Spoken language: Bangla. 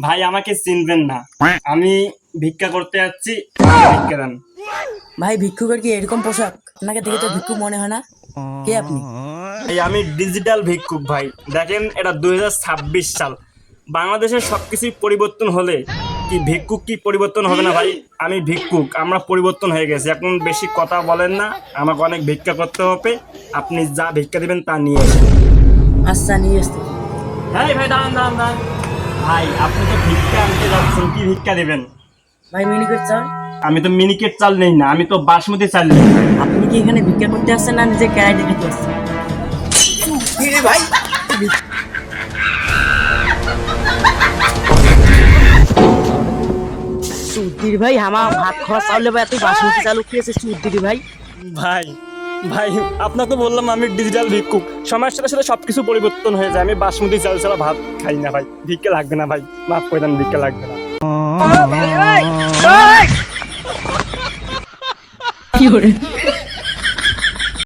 ভাই আমাকে চিনবেন না, আমি ভিক্ষা করতে যাচ্ছি, ভিক্ষা দেন। ভাই ভিক্ষুকের কি এরকম পোশাক? আপনাকে দেখে তো ভিক্ষুক মনে হয় না। কে আপনি? আমি ডিজিটাল ভিক্ষুক ভাই। দেখেন এটা 2026 সাল, বাংলাদেশের সবকিছুই পরিবর্তন হলে কি ভিক্ষুক কি পরিবর্তন হবে না ভাই? আমি ভিক্ষুক, আমরা পরিবর্তন হয়ে গেছে। এখন বেশি কথা বলেন না, আমাকে অনেক ভিক্ষা করতে হবে। আপনি যা ভিক্ষা দিবেন তা নিয়ে আসেন। আচ্ছা নিয়ে আসতে। ভাই ভাই দাঁড়ান দাঁড়ান দাঁড়ান ভাই, আপনি তো ভিক্ষা আনতে যাচ্ছেন, কি ভিক্ষা দিবেন? ভাই মিনিকেট চাল। আমি তো মিনিকেট চাল নেই না, আমি তো বাসমতি চাল নেই। আপনি কি এখানে ভিক্ষা করতে আসছেন না নিজে ক্যারাই দেখাতে আসছেন? ভাই সুধীর ভাই আমার ভাত খাওয়া চাউলে ভাই তুই বাসমতি চাল উঠিয়েছে সুধীর ভাই। ভাই ভাই আপনাকে বললাম আমি ডিজিটাল ভিক্ষুক, সময়ের সাথে সাথে সবকিছু পরিবর্তন হয়ে যায়। আমি বাসমতি চাল ছাড়া ভাত খাই না ভাই, ভিক্ষা লাগবে না ভাই, মাফ করে দেন, ভিক্ষা লাগবে না। কি করে